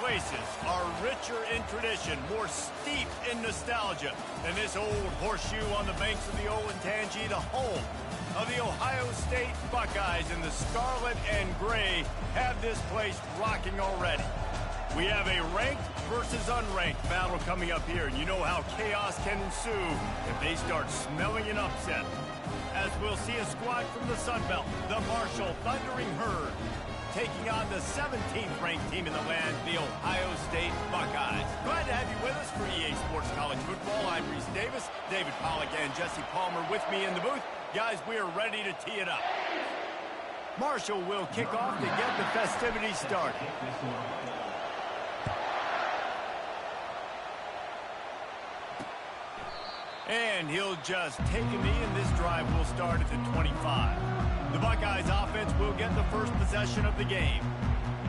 places are richer in tradition, more steep in nostalgia than this old horseshoe on the banks of the Olentangy, the home of the Ohio State Buckeyes. And the scarlet and gray have this place rocking already. We have a ranked versus unranked battle coming up here, and you know how chaos can ensue if they start smelling an upset. As we'll see a squad from the Sun Belt, the Marshall Thundering Herd, taking on the 17th ranked team in the land, the Ohio State Buckeyes. Glad to have you with us for EA Sports College Football. I'm Reese Davis, David Pollack and Jesse Palmer with me in the booth. Guys, we are ready to tee it up. Marshall will kick off to get the festivities started. And he'll just take a knee, and this drive will start at the 25. The Buckeyes offense will get the first possession of the game.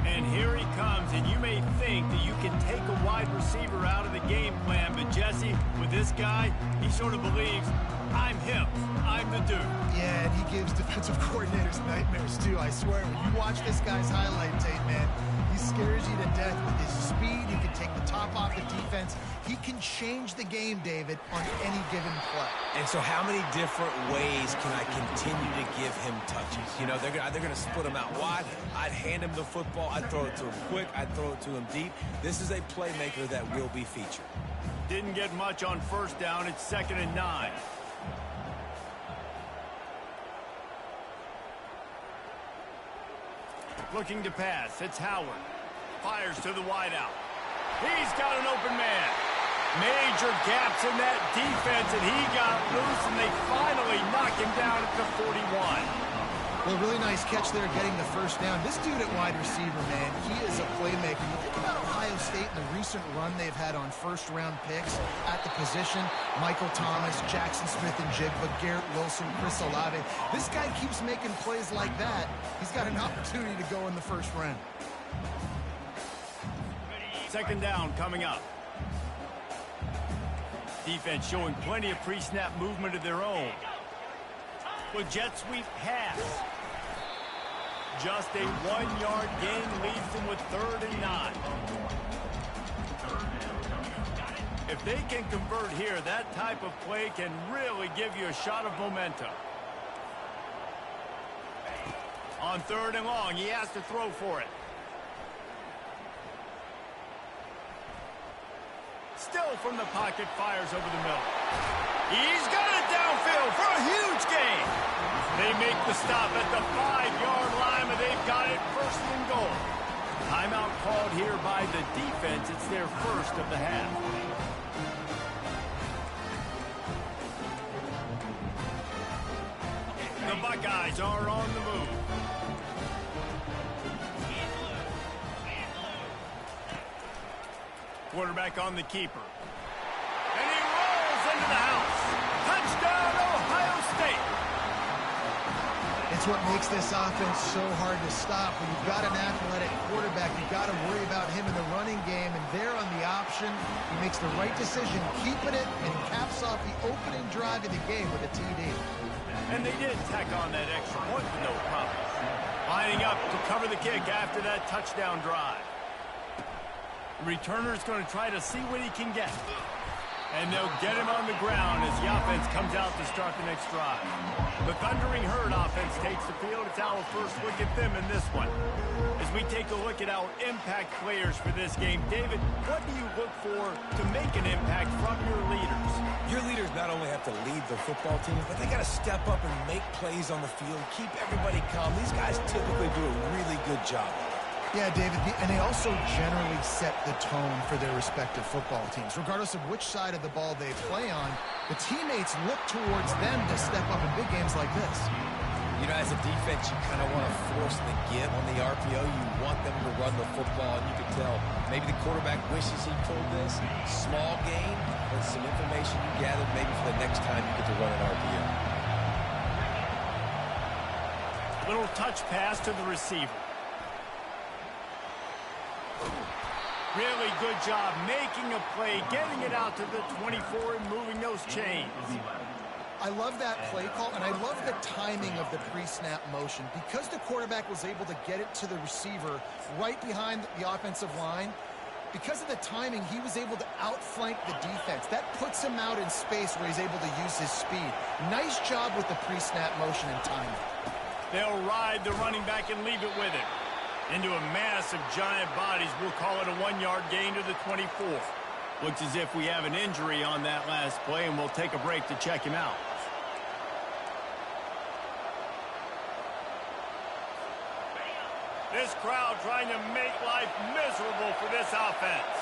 And here he comes, and you may think that you can take a wide receiver out of the game plan, but Jesse, with this guy, he sort of believes, I'm him, I'm the dude. Yeah, and he gives defensive coordinators nightmares too, I swear. When you watch this guy's highlight tape, man, he scares you to death with his speed. He can take the top off the defense. He can change the game, David, on any given play. And so how many different ways can I continue to give him touches? You know, they're going to split him out wide. I'd hand him the football. I'd throw it to him quick. I'd throw it to him deep. This is a playmaker that will be featured. Didn't get much on first down. It's 2nd and 9. Looking to pass. It's Howard. Fires to the wideout. He's got an open man. Major gaps in that defense, and he got loose, and they finally knock him down at the 41. Well, really nice catch there getting the first down. This dude at wide receiver, man, he is a playmaker. You think about Ohio State and the recent run they've had on first-round picks at the position. Michael Thomas, Jackson Smith and Jigba, Garrett Wilson, Chris Olave. This guy keeps making plays like that. He's got an opportunity to go in the first round. 2nd down coming up. Defense showing plenty of pre-snap movement of their own. With jet sweep pass. Just a 1-yard gain leaves them with 3rd and 9. If they can convert here, that type of play can really give you a shot of momentum. On 3rd and long, he has to throw for it. Still from the pocket, fires over the middle. He's got it downfield for a huge gain. They make the stop at the 5-yard line, and they've got it 1st and goal. Timeout called here by the defense. It's their first of the half. The Buckeyes are on the move. Quarterback on the keeper. And he rolls into the house. Touchdown, Ohio State. It's what makes this offense so hard to stop. When you've got an athletic quarterback, you've got to worry about him in the running game. And there on the option, he makes the right decision, keeping it, and he caps off the opening drive of the game with a TD. And they did tack on that extra point with no problem. Lining up to cover the kick after that touchdown drive. The returner's going to try to see what he can get. And they'll get him on the ground as the offense comes out to start the next drive. The Thundering Herd offense takes the field. It's our first look at them in this one. As we take a look at our impact players for this game, David, what do you look for to make an impact from your leaders? Your leaders not only have to lead the football team, but they got to step up and make plays on the field, keep everybody calm. These guys typically do a really good job. Yeah, David, and they also generally set the tone for their respective football teams. Regardless of which side of the ball they play on, the teammates look towards them to step up in big games like this. You know, as a defense, you kind of want to force the give on the RPO. You want them to run the football, and you can tell maybe the quarterback wishes he pulled this. Small gain, but some information you gathered maybe for the next time you get to run an RPO. Little touch pass to the receiver. Really good job making a play, getting it out to the 24 and moving those chains. I love that play call, and I love the timing of the pre-snap motion. Because the quarterback was able to get it to the receiver right behind the offensive line, Because of the timing, he was able to outflank the defense. That puts him out in space where he's able to use his speed. Nice job with the pre-snap motion and timing. They'll ride the running back and leave it with him. Into a mass of giant bodies, we'll call it a 1-yard gain to the 24. Looks as if we have an injury on that last play, and we'll take a break to check him out. This crowd trying to make life miserable for this offense.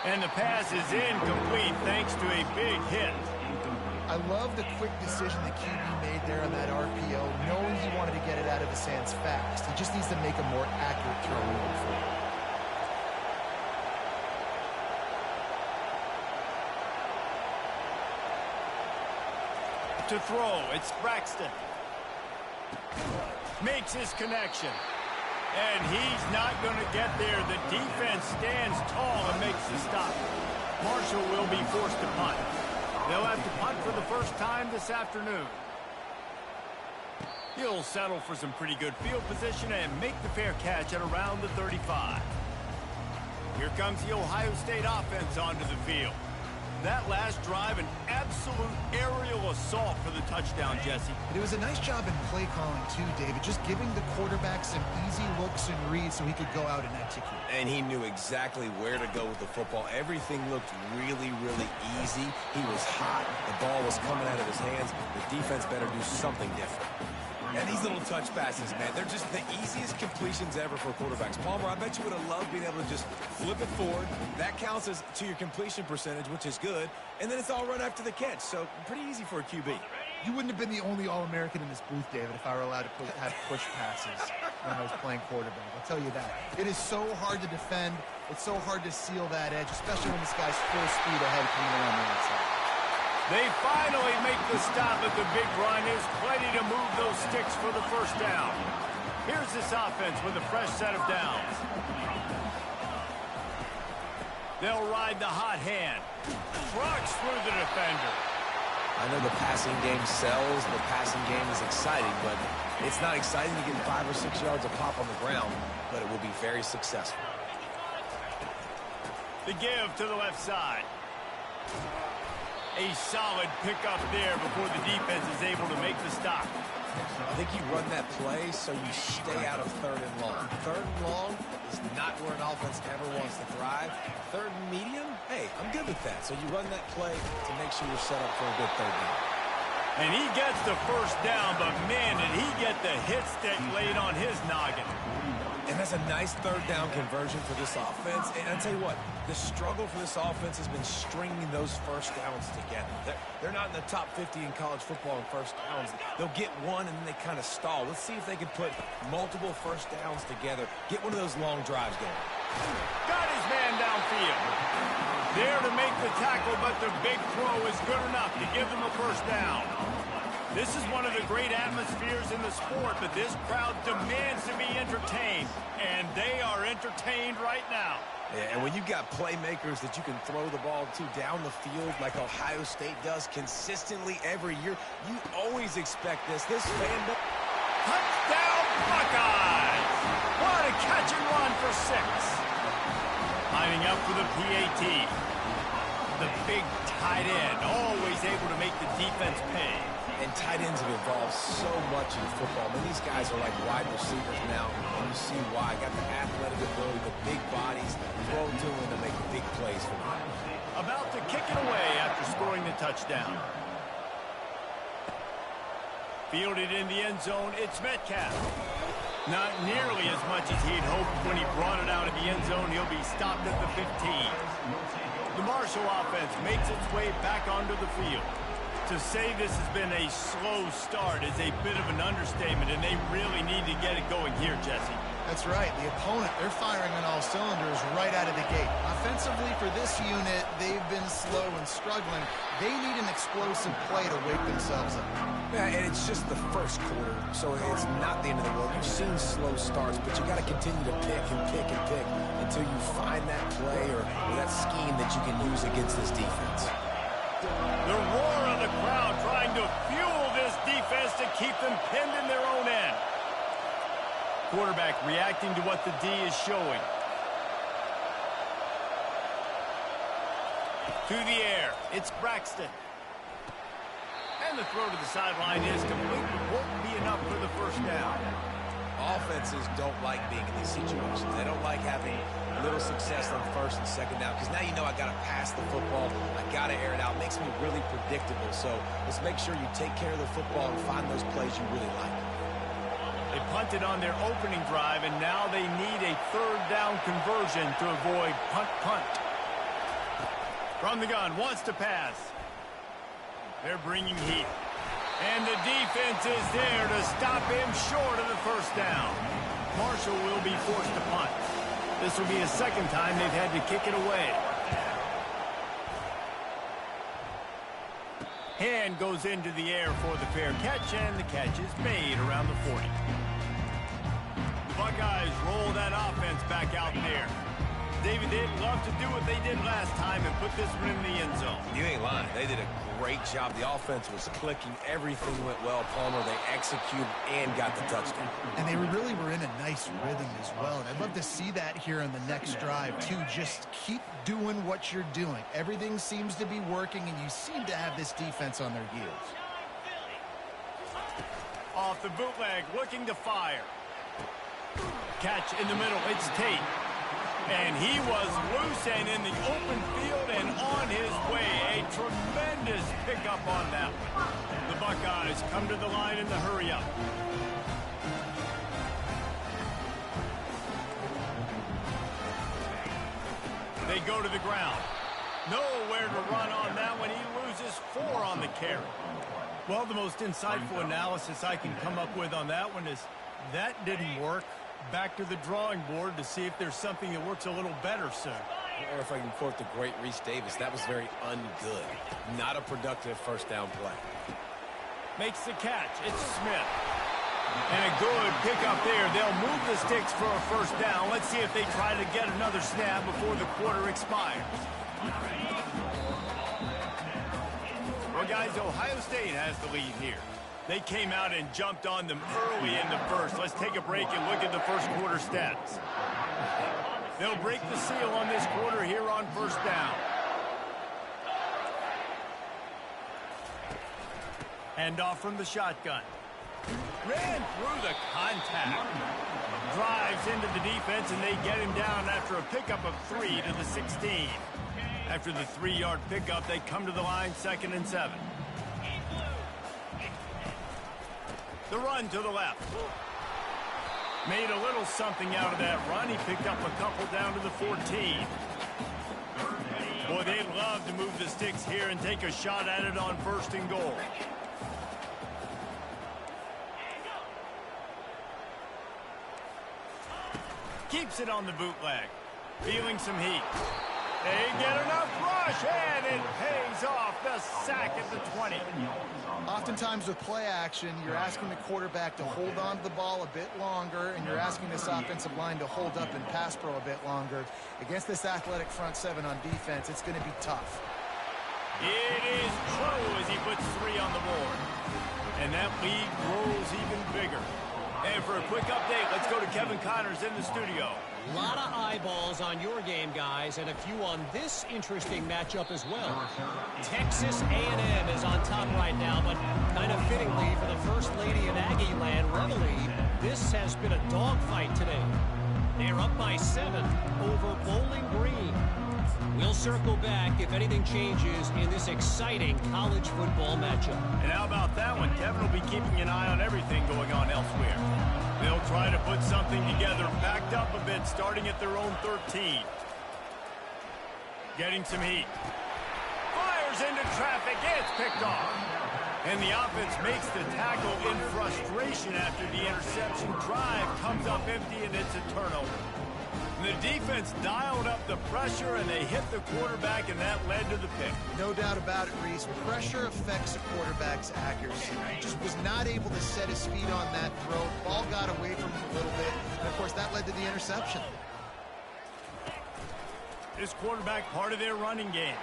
And the pass is incomplete thanks to a big hit. I love the quick decision the QB made there on that RPO, knowing he wanted to get it out of his hands fast. He just needs to make a more accurate throw moving forward. To throw, it's Braxton. Makes his connection. And he's not going to get there. The defense stands tall and makes the stop. Marshall will be forced to punt. They'll have to punt for the first time this afternoon. He'll settle for some pretty good field position and make the fair catch at around the 35. Here comes the Ohio State offense onto the field. That last drive, an absolute aerial assault for the touchdown, Jesse. But it was a nice job in play calling, too, David. Just giving the quarterback some easy looks and reads so he could go out and execute. And he knew exactly where to go with the football. Everything looked really, really easy. He was hot. The ball was coming out of his hands. The defense better do something different. And these little touch passes, man, they're just the easiest completions ever for quarterbacks. Palmer, I bet you would have loved being able to just flip it forward. That counts as to your completion percentage, which is good. And then it's all run after the catch. So pretty easy for a QB. You wouldn't have been the only All-American in this booth, David, if I were allowed to have push passes when I was playing quarterback. I'll tell you that. It is so hard to defend. It's so hard to seal that edge, especially when this guy's full speed ahead coming around the outside. They finally make the stop at the big run. Is plenty to move those sticks for the first down. Here's this offense with a fresh set of downs. They'll ride the hot hand. Trucks through the defender. I know the passing game sells. The passing game is exciting, but it's not exciting to get 5 or 6 yards of pop on the ground, but it will be very successful. The give to the left side. A solid pickup there before the defense is able to make the stop. I think you run that play so you stay out of 3rd and long. 3rd and long is not where an offense ever wants to thrive. 3rd and medium, hey, I'm good with that. So you run that play to make sure you're set up for a good 3rd down. And he gets the first down, but man, did he get the hit stick laid on his noggin. And that's a nice 3rd down conversion for this offense. And I'll tell you what, the struggle for this offense has been stringing those first downs together. They're not in the top 50 in college football in first downs. They'll get one and then they kind of stall. Let's see if they can put multiple first downs together. Get one of those long drives going. Got his man downfield. There to make the tackle, but the big throw is good enough to give them a first down. This is one of the great atmospheres in the sport, but this crowd demands to be entertained, and they are entertained right now. Yeah, and when you've got playmakers that you can throw the ball to down the field like Ohio State does consistently every year, you always expect this. This fan... Touchdown, Buckeyes! What a catch and run for 6. Lining up for the PAT. The big tight end, always able to make the defense pay. And tight ends have evolved so much in football. I mean, these guys are like wide receivers now, and you see why. Got the athletic ability, the big bodies, throw to them to make big plays for them. About to kick it away after scoring the touchdown. Fielded in the end zone, it's Metcalf. Not nearly as much as he'd hoped when he brought it out of the end zone. He'll be stopped at the 15. The Marshall offense makes its way back onto the field. To say this has been a slow start is a bit of an understatement, and they really need to get it going here, Jesse. That's right. The opponent, they're firing on all cylinders right out of the gate. Offensively, for this unit, they've been slow and struggling. They need an explosive play to wake themselves up. Yeah, and it's just the first quarter, so it's not the end of the world. You've seen slow starts, but you got to continue to pick and pick and pick until you find that play or that scheme that you can use against this defense. The roar of the crowd trying to fuel this defense to keep them pinned in their own end. quarterback reacting to what the D is showing. To the air, it's Braxton. And the throw to the sideline is complete, but won't be enough for the first down. Offenses don't like being in these situations. They don't like having little success on first and second down because now you know I got to pass the football. I got to air it out. It makes me really predictable. So let's make sure you take care of the football and find those plays you really like. They punted on their opening drive, and now they need a third down conversion to avoid punt. From the gun, wants to pass. They're bringing heat. And the defense is there to stop him short of the first down. Marshall will be forced to punt. This will be a second time they've had to kick it away. Hand goes into the air for the fair catch, and the catch is made around the 40. The Buckeyes roll that offense back out there. David, they'd love to do what they did last time and put this one in the end zone. You ain't lying. They did a great job. The offense was clicking. Everything went well. Palmer, they executed and got the touchdown. And they really were in a nice rhythm as well. And I'd love to see that here on the next drive, too. Just keep doing what you're doing. Everything seems to be working, and you seem to have this defense on their heels. Off the bootleg, looking to fire. Catch in the middle. It's Tate. And he was loose and in the open field and on his way. A tremendous pickup on that one. The Buckeyes come to the line in the hurry-up. They go to the ground. Nowhere to run on that one. He loses 4 on the carry. Well, the most insightful analysis I can come up with on that one is that didn't work. Back to the drawing board to see if there's something that works a little better, sir. Or if I can quote the great Reese Davis, that was very ungood. Not a productive first down play. Makes the catch. It's Smith. And a good pickup there. They'll move the sticks for a first down. Let's see if they try to get another snap before the quarter expires. Well, guys, Ohio State has the lead here. They came out and jumped on them early in the first. Let's take a break and look at the first quarter stats. They'll break the seal on this quarter here on first down. Hand off from the shotgun. Ran through the contact. Drives into the defense, and they get him down after a pickup of 3 to the 16. After the 3-yard pickup, they come to the line 2nd and 7. The run to the left. Made a little something out of that run. He picked up a couple down to the 14. Boy, they'd love to move the sticks here and take a shot at it on 1st and goal. Keeps it on the bootleg. Feeling some heat. They get enough rush, and it pays off. The sack at the 20. Oftentimes with play action, you're asking the quarterback to hold on to the ball a bit longer, and you're asking this offensive line to hold up in pass pro a bit longer. Against this athletic front 7 on defense, it's going to be tough. It is true as he puts 3 on the board. And that lead grows even bigger. And for a quick update, let's go to Kevin Connors in the studio. A lot of eyeballs on your game, guys, and a few on this interesting matchup as well. Texas A&M is on top right now, but kind of fittingly for the First Lady of Aggie Land, Reveille, this has been a dogfight today. They're up by 7 over Bowling Green. We'll circle back if anything changes in this exciting college football matchup. And how about that one? Kevin will be keeping an eye on everything going on elsewhere. They'll try to put something together, backed up a bit, starting at their own 13. Getting some heat. Fires into traffic. It's picked off. And the offense makes the tackle in frustration after the interception. Drive comes up empty, and it's a turnover. The defense dialed up the pressure, and they hit the quarterback, and that led to the pick. No doubt about it, Reese. Pressure affects a quarterback's accuracy. He just was not able to set his feet on that throw. Ball got away from him a little bit, and, of course, that led to the interception. This quarterback part of their running game.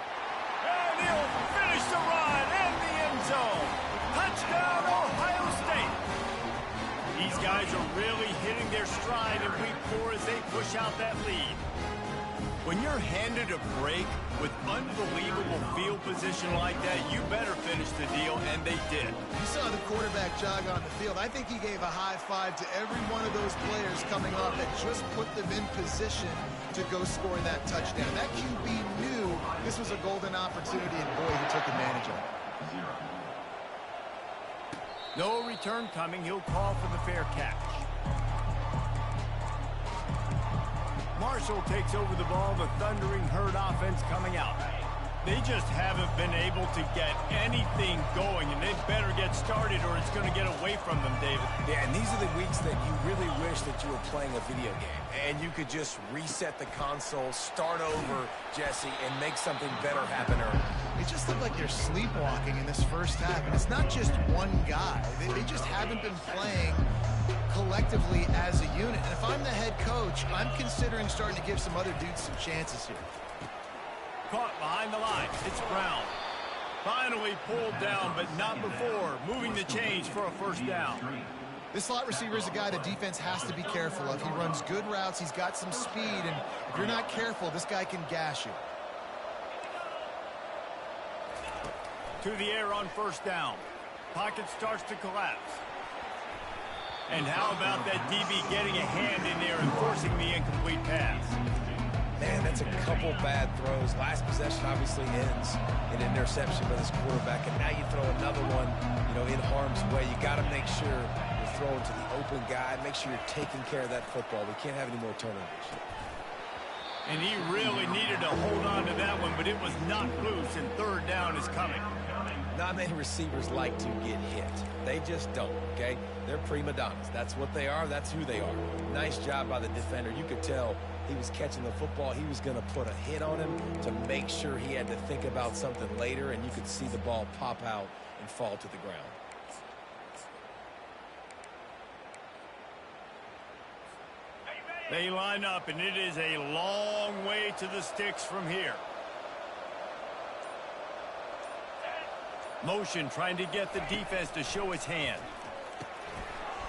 And he'll finish the run in the end zone. Touchdown, Ohio State. These guys are really hitting their stride in week 4 as they push out that lead. When you're handed a break with unbelievable field position like that, you better finish the deal, and they did. You saw the quarterback jog on the field. I think he gave a high five to every one of those players coming off that just put them in position to go score that touchdown. That QB knew this was a golden opportunity, and boy, he took advantage of it. No return coming. He'll call for the fair catch. Marshall takes over the ball. The Thundering Herd offense coming out. They just haven't been able to get anything going, and they better get started or it's going to get away from them, David. Yeah, and these are the weeks that you really wish that you were playing a video game and you could just reset the console, start over, Jesse, and make something better happen early. It just looked like they're sleepwalking in this first half, and it's not just one guy. They just haven't been playing collectively as a unit. And if I'm the head coach, I'm considering starting to give some other dudes some chances here. Caught behind the line. It's Brown. Finally pulled down, but not before. Moving the chains for a first down. This slot receiver is a guy the defense has to be careful of. He runs good routes. He's got some speed, and if you're not careful, this guy can gash you. To the air on first down. Pocket starts to collapse. And how about that DB getting a hand in there and forcing the incomplete pass? Man, that's a couple bad throws. Last possession obviously ends in interception by this quarterback, and now you throw another one, in harm's way. You got to make sure you're throwing to the open guy. Make sure you're taking care of that football. We can't have any more turnovers. And he really needed to hold on to that one, but it was knocked loose, and third down is coming. Not many receivers like to get hit. They just don't, okay? They're prima donnas. That's what they are. That's who they are. Nice job by the defender. You could tell he was catching the football. He was going to put a hit on him to make sure he had to think about something later, and you could see the ball pop out and fall to the ground. They line up, and it is a long way to the sticks from here. Motion trying to get the defense to show its hand.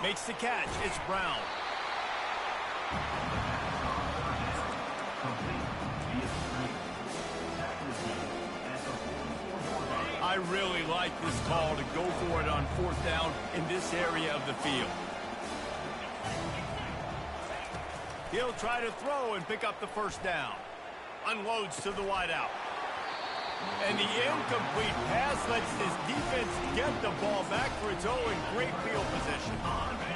Makes the catch. It's Brown. I really like this call to go for it on fourth down in this area of the field. He'll try to throw and pick up the first down. Unloads to the wideout. And the incomplete pass lets this defense get the ball back for its own great field position.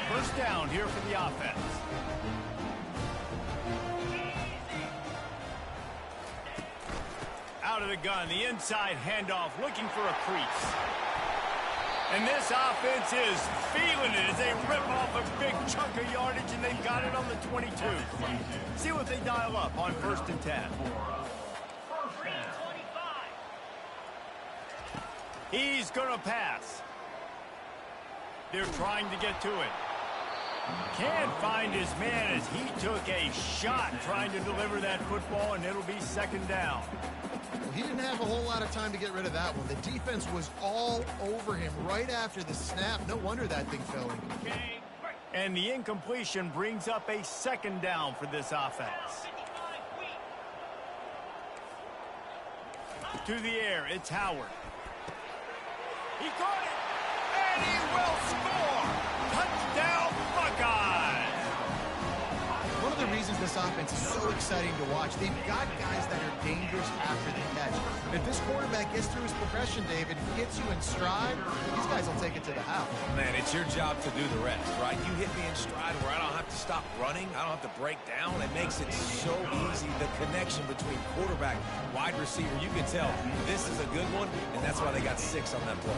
First down here for the offense. Out of the gun, the inside handoff, looking for a crease. And this offense is feeling it as they rip off a big chunk of yardage, and they've got it on the 22. See what they dial up on 1st and 10. He's going to pass. They're trying to get to it. Can't find his man as he took a shot trying to deliver that football, and it'll be second down. Well, he didn't have a whole lot of time to get rid of that one. The defense was all over him right after the snap. No wonder that thing fell in. And the incompletion brings up a second down for this offense. To the air, it's Howard. He caught it, and he will score! Touchdown, Buckeyes! One of the reasons this offense is so exciting to watch, they've got guys that are dangerous after the catch. And if this quarterback gets through his progression, David, gets you in stride, these guys will take it to the house. Man, it's your job to do the rest, right? You hit me in stride where I don't have to stop running. I don't have to break down. It makes it so easy, the connection between quarterback, wide receiver. You can tell this is a good one, and that's why they got 6 on that play.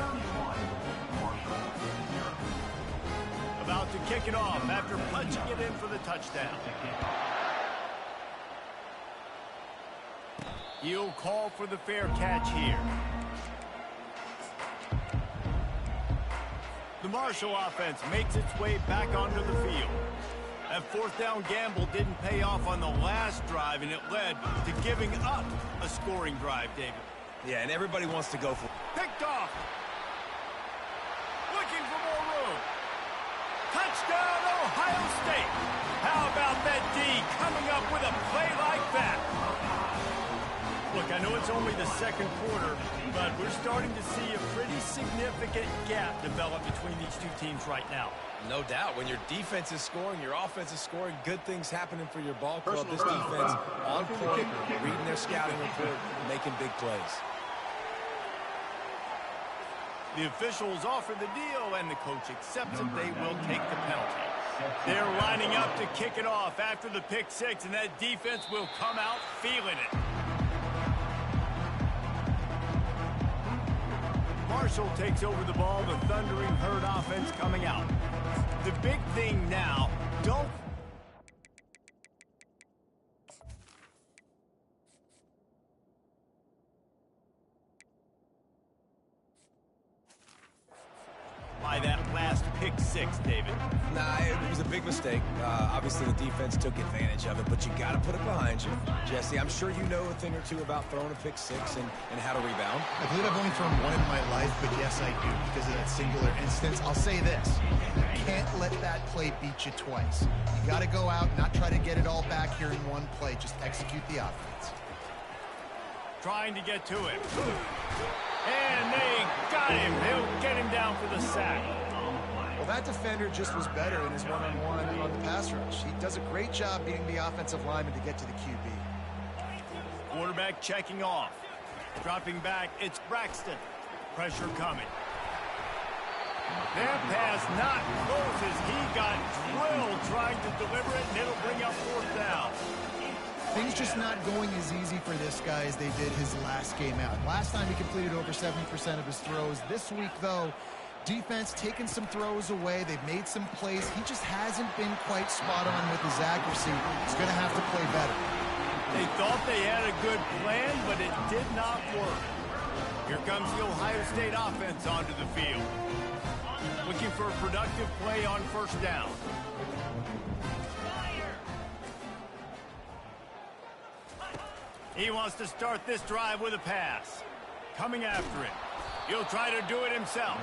About to kick it off after punching it in for the touchdown. He'll call for the fair catch here. The Marshall offense makes its way back onto the field. That fourth down gamble didn't pay off on the last drive, and it led to giving up a scoring drive, David. Yeah, and everybody wants to go for it. Picked off. Looking for more room. Touchdown! Touchdown, Ohio State. How about that D coming up with a play like that? Look, I know it's only the second quarter, but we're starting to see a pretty significant gap develop between these two teams right now. No doubt. When your defense is scoring, your offense is scoring, good things happening for your ball club. This defense on point, reading their scouting report, making big plays. The officials offer the deal, and the coach accepts it. They will take the penalty. They're lining up to kick it off after the pick six, and that defense will come out feeling it. Marshall takes over the ball, the Thundering Herd offense coming out. The big thing now, don't... by that last pick six, David. Nah, it was a big mistake. Obviously, the defense took advantage of it, but you got to put it behind you. Jesse, I'm sure you know a thing or two about throwing a pick six and how to rebound. I believe I've only thrown one in my life, but yes, I do, because of that singular instance. I'll say this. You can't let that play beat you twice. You got to go out, not try to get it all back here in one play. Just execute the offense. Trying to get to it. And they got him. They'll get him down for the sack. Well, that defender just was better in his one-on-one on the pass rush. He does a great job beating the offensive lineman to get to the QB. Quarterback checking off. Dropping back, it's Braxton. Pressure coming. That pass not close as he got drilled trying to deliver it, and it'll bring up fourth down. Things just not going as easy for this guy as they did his last game out. Last time he completed over 70% of his throws. This week, though, defense taking some throws away. They've made some plays. He just hasn't been quite spot on with his accuracy. He's going to have to play better. They thought they had a good plan, but it did not work. Here comes the Ohio State offense onto the field. Looking for a productive play on first down. He wants to start this drive with a pass. Coming after it. He'll try to do it himself.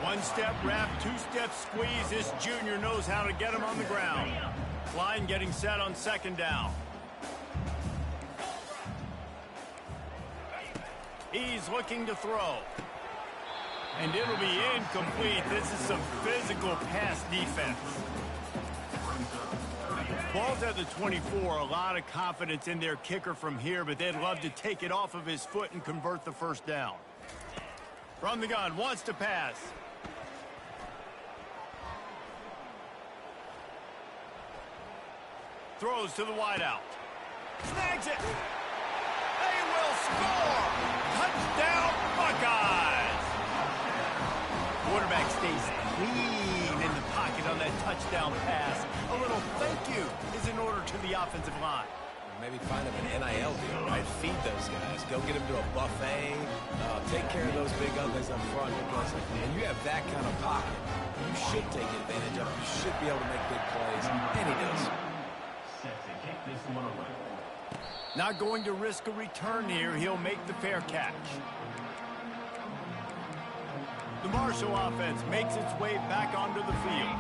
One-step wrap, two-step squeeze. This junior knows how to get him on the ground. Line getting set on second down. He's looking to throw. And it'll be incomplete. This is some physical pass defense. Ball's at the 24, a lot of confidence in their kicker from here, but they'd love to take it off of his foot and convert the first down. From the gun, wants to pass. Throws to the wideout. Snags it. They will score. Touchdown, Buckeyes. Quarterback stays clean in the pocket on that touchdown pass. A little thank you is in order to the offensive line. Maybe find them an NIL deal, right? Feed those guys. Go get them to a buffet. Take care of those big uglies up front, because when you have that kind of pocket, you should take advantage of it. You should be able to make big plays, and he does. Not going to risk a return here. He'll make the fair catch. The Marshall offense makes its way back onto the field.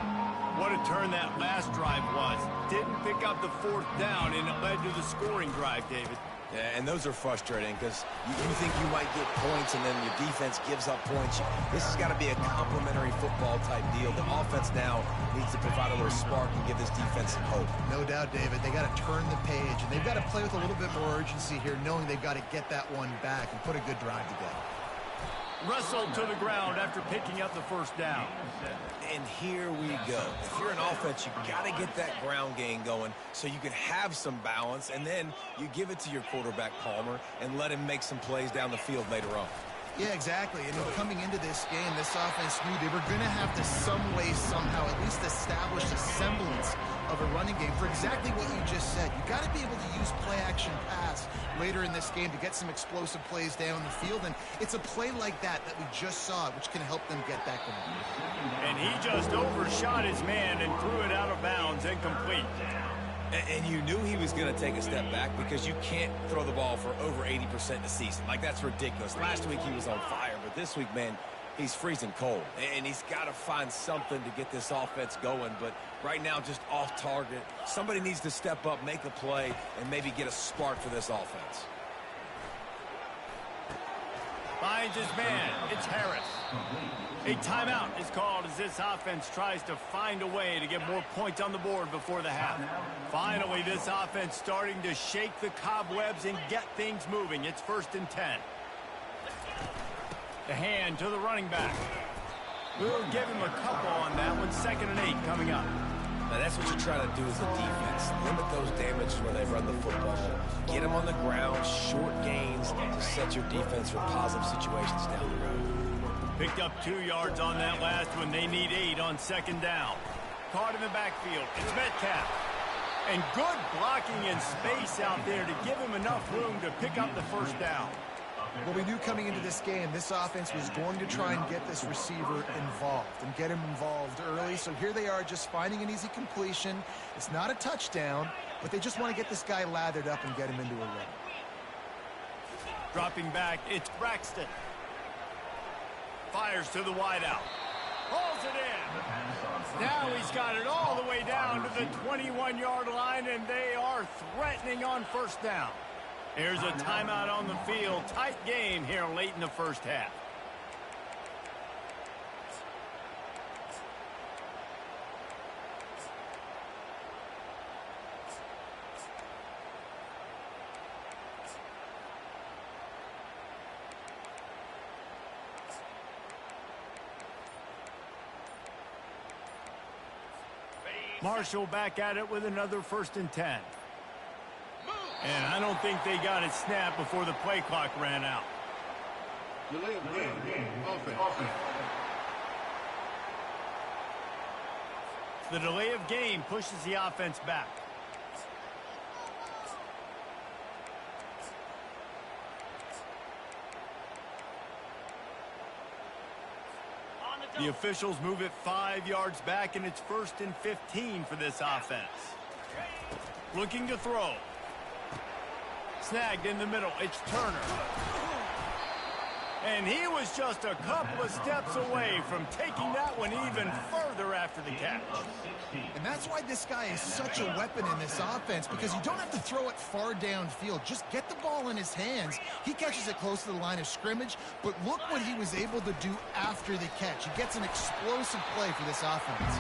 What a turn that last drive was. Didn't pick up the fourth down, and it led to the scoring drive, David. Yeah, and those are frustrating because you think you might get points, and then your defense gives up points. This has got to be a complementary football-type deal. The offense now needs to provide a little spark and give this defense some hope. No doubt, David. They got to turn the page, and they've got to play with a little bit more urgency here, knowing they've got to get that one back and put a good drive together. Wrestled to the ground after picking up the first down. And here we go. If you're an offense, you got to get that ground game going so you can have some balance, and then you give it to your quarterback, Palmer, and let him make some plays down the field later on. Yeah, exactly. And coming into this game, this offense knew they were going to have to some way, somehow, at least establish a semblance of a running game for exactly what you just said. You got to be able to use play-action pass later in this game to get some explosive plays down the field, and it's a play like that we just saw, which can help them get that going. And he just overshot his man and threw it out of bounds, incomplete. And you knew he was going to take a step back because you can't throw the ball for over 80% in the season. Like, that's ridiculous. Last week he was on fire, but this week, man, He's freezing cold, and he's got to find something to get this offense going, but right now just off target. Somebody needs to step up, make a play, and maybe get a spark for this offense. Finds his man. It's Harris. A timeout is called as this offense tries to find a way to get more points on the board before the half. Finally, this offense starting to shake the cobwebs and get things moving. It's 1st and 10. The hand to the running back. We'll give him a couple on that one. 2nd and 8 coming up. Now that's what you try to do as a defense. Limit those damages when they run the football. Get them on the ground, short gains to set your defense for positive situations down the road. Picked up 2 yards on that last one. They need 8 on 2nd down. Caught in the backfield. It's Metcalf. And good blocking in space out there to give him enough room to pick up the 1st down. Well, we knew coming into this game, this offense was going to try and get this receiver involved and get him involved early. So here they are just finding an easy completion. It's not a touchdown, but they just want to get this guy lathered up and get him into a run. Dropping back, it's Braxton. Fires to the wideout. Hauls it in. Now he's got it all the way down to the 21-yard line, and they are threatening on 1st down. Here's a timeout on the field. Tight game here late in the 1st half. Marshall back at it with another 1st and 10. And I don't think they got it snapped before the play clock ran out. Delay of game. Offense. The delay of game pushes the offense back. The officials move it 5 yards back, and it's 1st and 15 for this offense. Looking to throw. Snagged in the middle. It's Turner. And he was just a couple of steps away from taking that one even further after the catch. And that's why this guy is such a weapon in this offense, because you don't have to throw it far downfield. Just get the ball in his hands. He catches it close to the line of scrimmage, but look what he was able to do after the catch. He gets an explosive play for this offense.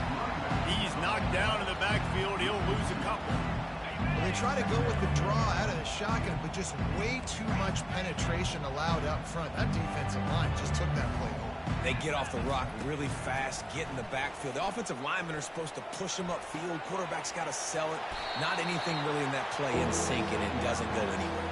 He's knocked down in the backfield. He'll lose a couple. They try to go with the draw out of the shotgun, but just way too much penetration allowed up front. That defensive line just took that play home. They get off the rock really fast, get in the backfield. The offensive linemen are supposed to push them upfield. Quarterback's got to sell it. Not anything really in that play in sync, and it doesn't go anywhere.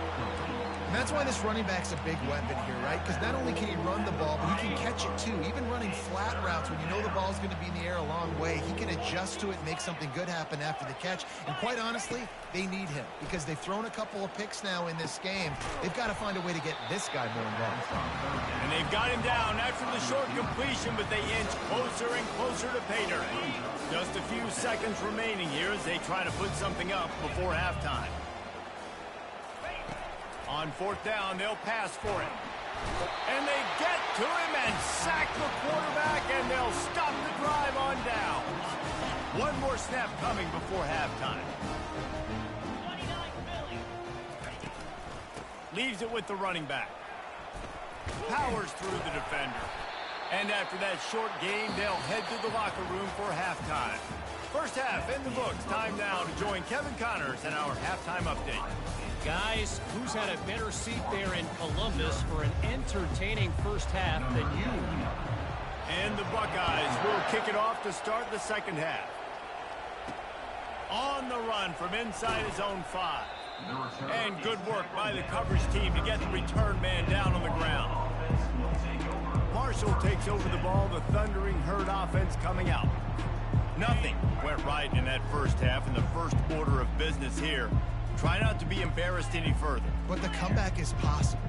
And that's why this running back's a big weapon here, right? Because not only can he run the ball, but he can catch it too. Even running flat routes when you know the ball's going to be in the air a long way, he can adjust to it and make something good happen after the catch. And quite honestly, they need him because they've thrown a couple of picks now in this game. They've got to find a way to get this guy more involved. And they've got him down after the short completion, but they inch closer and closer to pay dirt. Just a few seconds remaining here as they try to put something up before halftime. On 4th down, they'll pass for it. And they get to him and sack the quarterback, and they'll stop the drive on down. One more snap coming before halftime. Leaves it with the running back. Powers through the defender. And after that short game, they'll head to the locker room for halftime. 1st half in the books. Time now to join Kevin Connors in our halftime update. Guys, who's had a better seat there in Columbus for an entertaining 1st half than you? And the Buckeyes will kick it off to start the 2nd half. On the run from inside his own 5. And good work by the coverage team to get the return man down on the ground. Marshall takes over the ball, the Thundering Herd offense coming out. Nothing went right in that 1st half in the first order of business here. Try not to be embarrassed any further. But the comeback is possible.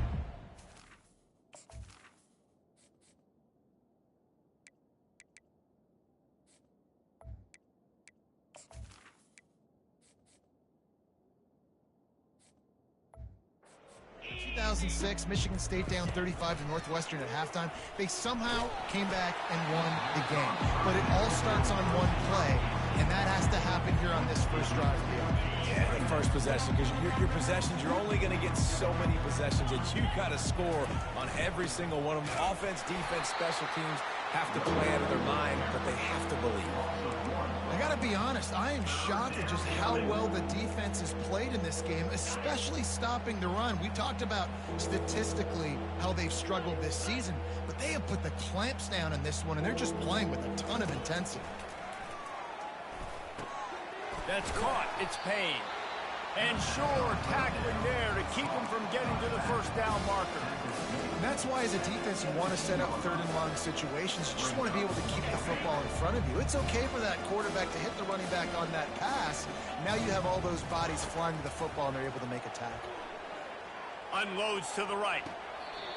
2006, Michigan State down 35 to Northwestern at halftime. They somehow came back and won the game. But it all starts on one play, and that has to happen here on this first drive of the offense. Yeah, the first possession, because your possessions, you're only going to get so many possessions that you got to score on every single one of them. Offense, defense, special teams have to play out of their mind, but they have to believe. I got to be honest, I am shocked at just how well the defense has played in this game, especially stopping the run. We talked about statistically how they've struggled this season, but they have put the clamps down in this one, and they're just playing with a ton of intensity. That's caught. It's paid. And sure, tackling there to keep him from getting to the first down marker. And that's why as a defense you want to set up third and long situations. You just want to be able to keep the football in front of you. It's okay for that quarterback to hit the running back on that pass. Now you have all those bodies flying to the football and they're able to make a tackle. Unloads to the right.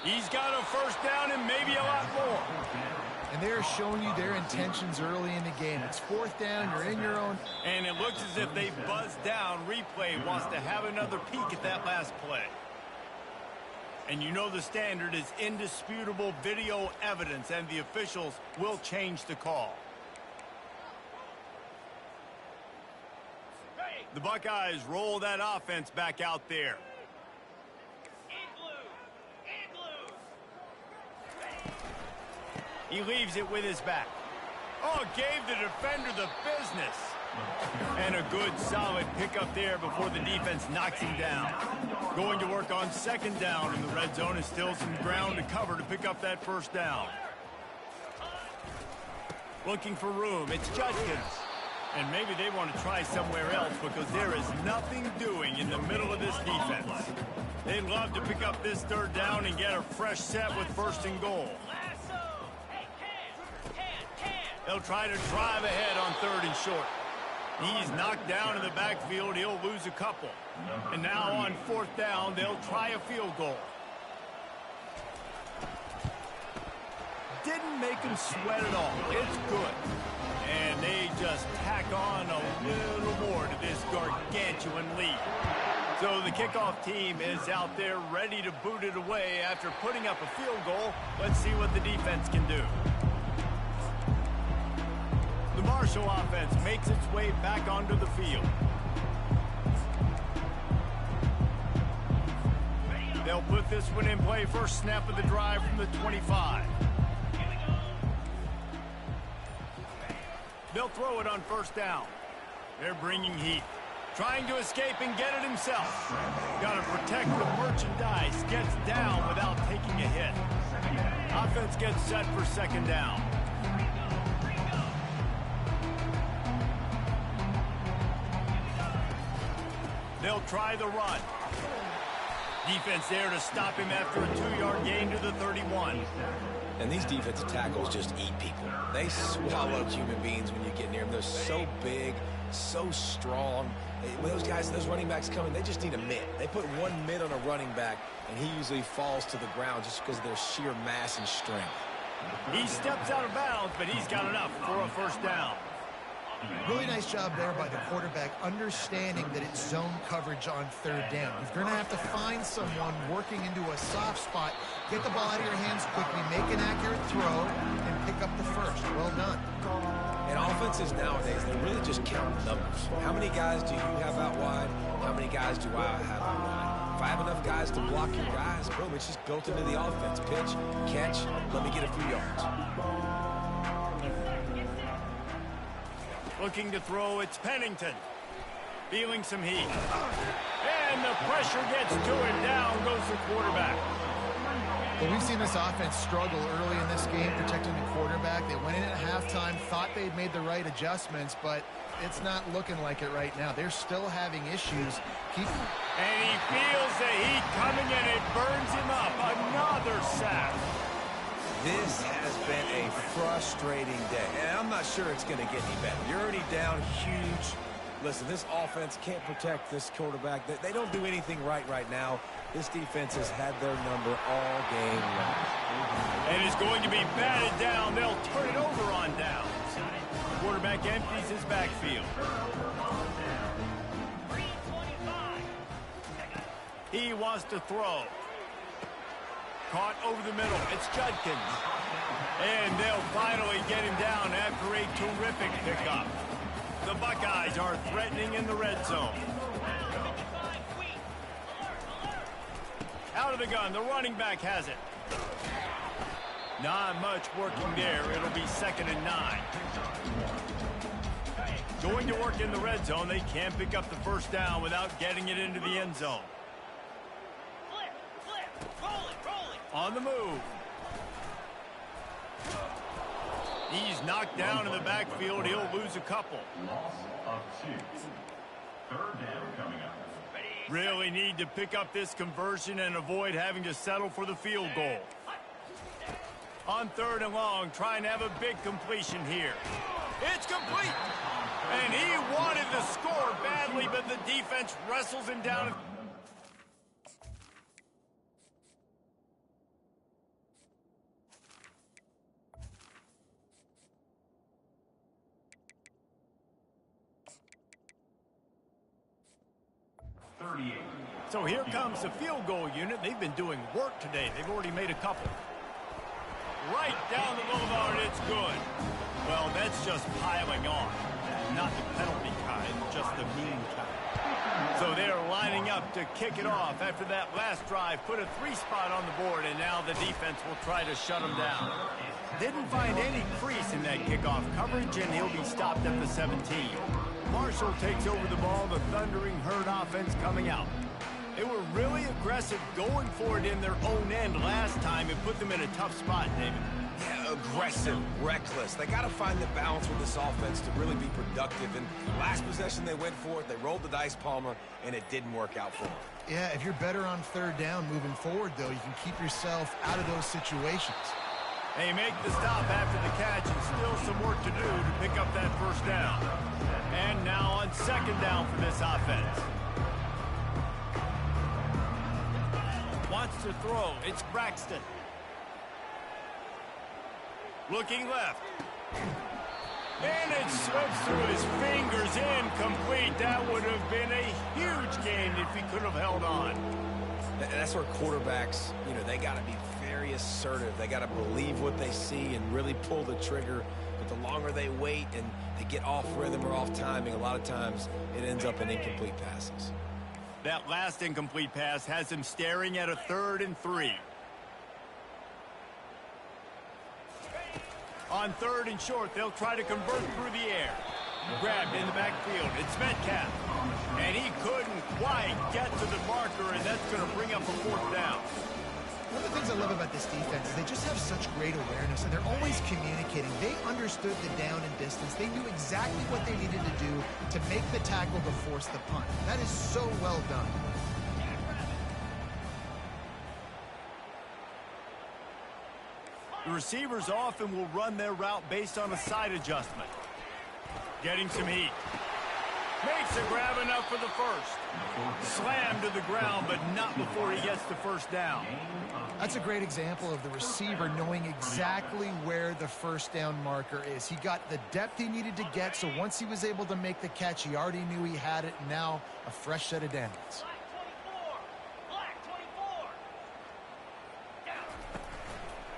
He's got a first down and maybe a lot more. And they're showing you their intentions early in the game. It's fourth down, you're in your own. And it looks as if they buzzed down. Replay wants to have another peek at that last play. And you know the standard is indisputable video evidence, and the officials will change the call. The Buckeyes roll that offense back out there. He leaves it with his back. Oh, gave the defender the business. And a good, solid pickup there before the defense knocks him down. Going to work on second down in the red zone is still some ground to cover to pick up that first down. Looking for room. It's Judkins. And maybe they want to try somewhere else because there is nothing doing in the middle of this defense. They'd love to pick up this third down and get a fresh set with first and goal. They'll try to drive ahead on third and short. He's knocked down in the backfield. He'll lose a couple. And now on fourth down, they'll try a field goal. Didn't make him sweat at all. It's good. And they just tack on a little more to this gargantuan lead. So the kickoff team is out there ready to boot it away after putting up a field goal. Let's see what the defense can do. The Marshall offense makes its way back onto the field. They'll put this one in play. First snap of the drive from the 25. They'll throw it on first down. They're bringing heat. Trying to escape and get it himself. Got to protect the merchandise. Gets down without taking a hit. Offense gets set for second down. They'll try the run. Defense there to stop him after a 2-yard gain to the 31. And these defensive tackles just eat people. They swallow human beings when you get near them. They're so big, so strong. When those guys, those running backs come in, they just need a mitt. They put one mitt on a running back, and he usually falls to the ground just because of their sheer mass and strength. He steps out of bounds, but he's got enough for a first down. Really nice job there by the quarterback, understanding that it's zone coverage on third down. If you're going to have to find someone working into a soft spot, get the ball out of your hands quickly, make an accurate throw, and pick up the first. Well done. And offenses nowadays, they really just count numbers. How many guys do you have out wide? How many guys do I have out wide? If I have enough guys to block your guys, boom, it's just built into the offense. Pitch, catch, let me get a few yards. Looking to throw, it's Pennington. Feeling some heat. And the pressure gets to him. Down goes the quarterback. Well, we've seen this offense struggle early in this game protecting the quarterback. They went in at halftime, thought they'd made the right adjustments, but it's not looking like it right now. They're still having issues. And he feels the heat coming and it burns him up. Another sack. This has been a frustrating day, and I'm not sure it's going to get any better. You're already down huge. Listen, this offense can't protect this quarterback. They don't do anything right now. This defense has had their number all game long. And it's going to be batted down. They'll turn it over on downs. Quarterback empties his backfield. He wants to throw. Caught over the middle. It's Judkins. And they'll finally get him down after a terrific pickup. The Buckeyes are threatening in the red zone. Out of the gun. The running back has it. Not much working there. It'll be 2nd and 9. Going to work in the red zone. They can't pick up the first down without getting it into the end zone. On the move. He's knocked down in the backfield. He'll lose a couple. Loss of 2. 3rd down coming up. Really need to pick up this conversion and avoid having to settle for the field goal. On 3rd and long, trying to have a big completion here. It's complete. And he wanted the score badly, but the defense wrestles him down. So here comes the field goal unit. They've been doing work today. They've already made a couple. Right down the boulevard, it's good. Well, that's just piling on. Not the penalty kind, just the mean kind. So they're lining up to kick it off after that last drive. Put a 3-spot on the board, and now the defense will try to shut them down. Didn't find any crease in that kickoff coverage, and he'll be stopped at the 17. Marshall takes over the ball, the thundering herd offense coming out. They were really aggressive going for it in their own end last time and put them in a tough spot, David. Yeah, aggressive, reckless. They got to find the balance with this offense to really be productive. And last possession they went for it, they rolled the dice, Palmer, and it didn't work out for them. Yeah, if you're better on 3rd down moving forward, though, you can keep yourself out of those situations. They make the stop after the catch and still some work to do to pick up that first down. And now on 2nd down for this offense. Wants to throw. It's Braxton. Looking left. And it slips through his fingers, incomplete. That would have been a huge gain if he could have held on. And that's where quarterbacks, they got to be very assertive. They got to believe what they see and really pull the trigger. But the longer they wait and they get off rhythm or off timing, a lot of times it ends up in incomplete passes. That last incomplete pass has him staring at a 3rd and 3. On 3rd and short, they'll try to convert through the air. Grabbed in the backfield. It's Metcalf. And he couldn't quite get to the marker, and that's going to bring up a 4th down. One of the things I love about this defense is they just have such great awareness, and they're always communicating. They understood the down and distance. They knew exactly what they needed to do to make the tackle to force the punt. That is so well done. The receivers often will run their route based on a side adjustment. Getting some heat. Makes a grab enough for the first. Slammed to the ground, but not before he gets the first down. That's a great example of the receiver knowing exactly where the first down marker is. He got the depth he needed to get, so once he was able to make the catch, he already knew he had it. Now, a fresh set of downs.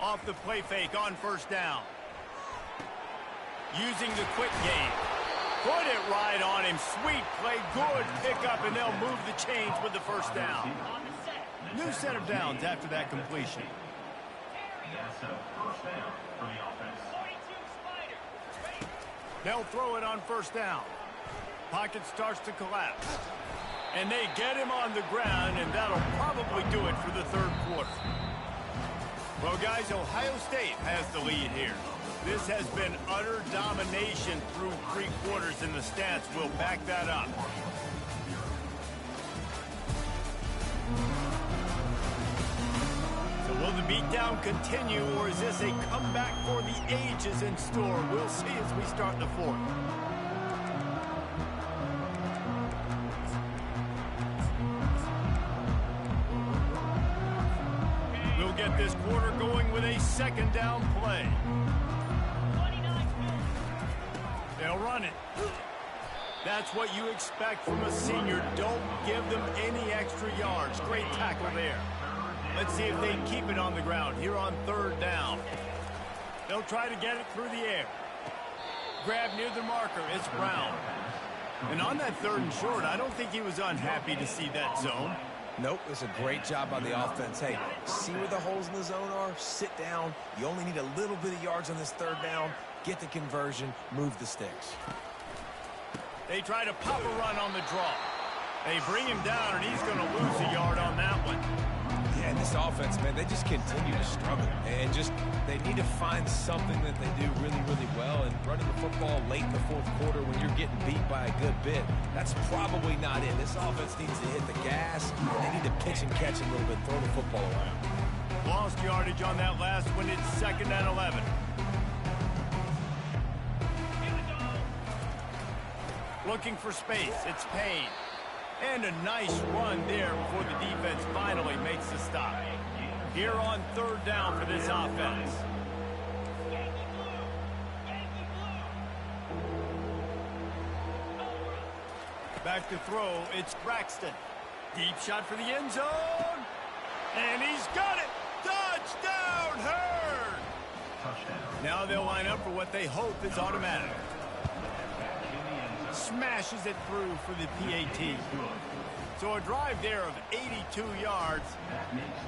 Off the play fake on first down. Using the quick game. Put it right on him. Sweet play. Good pickup, and they'll move the chains with the first down. New set of downs after that completion. That's a first down for the offense. They'll throw it on first down. Pocket starts to collapse. And they get him on the ground, and that'll probably do it for the 3rd quarter. Well, guys, Ohio State has the lead here. This has been utter domination through 3 quarters, and the stats will back that up. So will the beatdown continue, or is this a comeback for the ages in store? We'll see as we start the 4th. We'll get this quarter going with a 2nd down play. They'll run it. That's what you expect from a senior. Don't give them any extra yards. Great tackle there. Let's see if they keep it on the ground here on third down. They'll try to get it through the air. Grab near the marker. It's Brown. And on that third and short, I don't think he was unhappy to see that zone. Nope, it's a great job by the offense. Hey, see where the holes in the zone are? Sit down. You only need a little bit of yards on this third down. Get the conversion. Move the sticks. They try to pop a run on the draw. They bring him down, and he's going to lose a yard on that one. Yeah, and this offense, man, they just continue to struggle. And just, they need to find something that they do really, really well. And running the football late in the fourth quarter when you're getting beat by a good bit, that's probably not it. This offense needs to hit the gas. They need to pitch and catch a little bit, throw the football around. Lost yardage on that last one. It's 2nd and 11. Looking for space. It's Payne. And a nice run there before the defense finally makes the stop. Here on third down for this offense. Back to throw. It's Braxton. Deep shot for the end zone. And he's got it. Touchdown, Hurd. Now they'll line up for what they hope is automatic. Smashes it through for the PAT. So a drive there of 82 yards.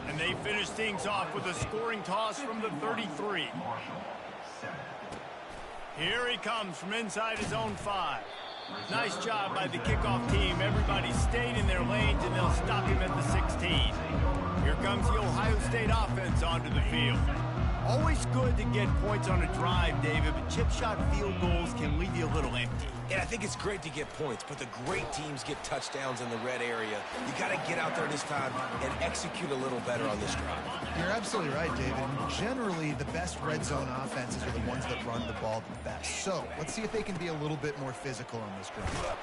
And they finish things off with a scoring toss from the 33. Here he comes from inside his own 5. Nice job by the kickoff team. Everybody stayed in their lanes, and they'll stop him at the 16. Here comes the Ohio State offense onto the field. Always good to get points on a drive, David, but chip shot field goals can leave you a little empty. And I think it's great to get points, but the great teams get touchdowns in the red area. You got to get out there this time and execute a little better on this drive. You're absolutely right, David. Generally, the best red zone offenses are the ones that run the ball the best. So let's see if they can be a little bit more physical on this drive.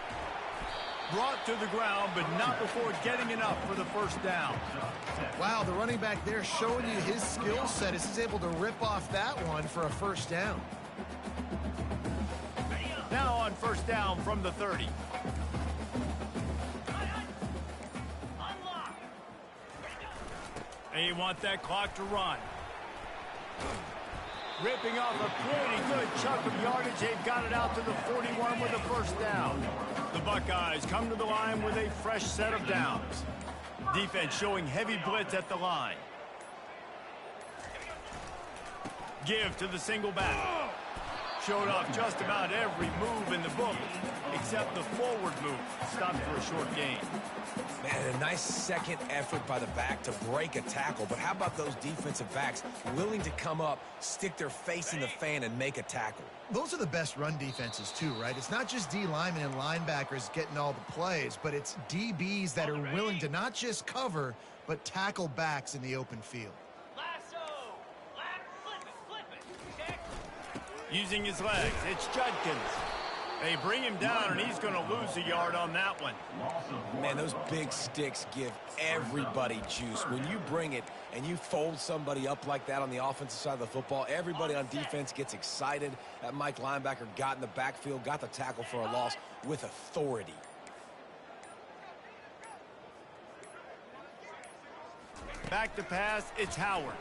Brought to the ground, but not before getting enough for the first down. Wow, the running back there showing you his skill set as he's able to rip off that one for a first down. Now on first down from the 30. They want that clock to run. Ripping off a pretty good chunk of yardage. They've got it out to the 41 with a first down. The Buckeyes come to the line with a fresh set of downs. Defense showing heavy blitz at the line. Give to the single back. Showed off just about every move in the book, except the forward move. Stopped for a short gain. Man, a nice second effort by the back to break a tackle. But how about those defensive backs willing to come up, stick their face in the fan, and make a tackle? Those are the best run defenses, too, right? It's not just D linemen and linebackers getting all the plays, but it's DBs that are willing to not just cover, but tackle backs in the open field. Using his legs, it's Judkins. They bring him down, and he's going to lose a yard on that one. Man, those big sticks give everybody juice. When you bring it and you fold somebody up like that on the offensive side of the football, everybody on defense gets excited. That Mike linebacker got in the backfield, got the tackle for a loss with authority. Back to pass, it's Howard.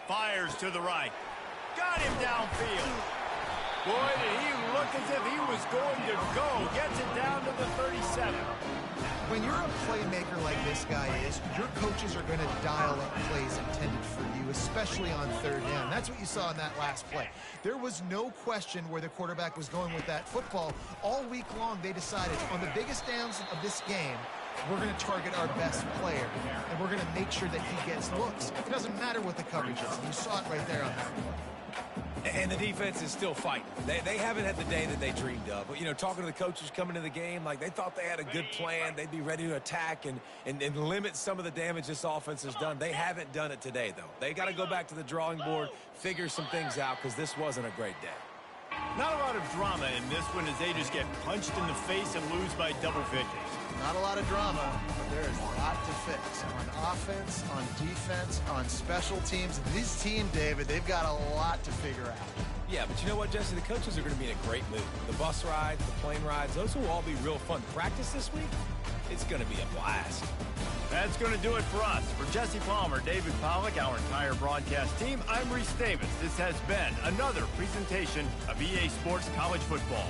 Fires to the right. Got him downfield. Boy, did he look as if he was going to go. Gets it down to the 37. When you're a playmaker like this guy is, your coaches are going to dial up plays intended for you, especially on third down. That's what you saw in that last play. There was no question where the quarterback was going with that football. All week long, they decided on the biggest downs of this game, we're going to target our best player, and we're going to make sure that he gets looks. It doesn't matter what the coverage is. You saw it right there on that play. And the defense is still fighting. They haven't had the day that they dreamed of. But, you know, talking to the coaches coming to the game, like they thought they had a good plan. They'd be ready to attack and limit some of the damage this offense has done. They haven't done it today, though. They got to go back to the drawing board, figure some things out, because this wasn't a great day. Not a lot of drama in this one as they just get punched in the face and lose by double figures. Not a lot of drama, but there is a lot to fix on offense, on defense, on special teams. This team, David, they've got a lot to figure out. Yeah, but you know what, Jesse? The coaches are going to be in a great mood. The bus rides, the plane rides, those will all be real fun. Practice this week, it's going to be a blast. That's going to do it for us. For Jesse Palmer, David Pollack, our entire broadcast team, I'm Reese Davis. This has been another presentation of EA Sports College Football.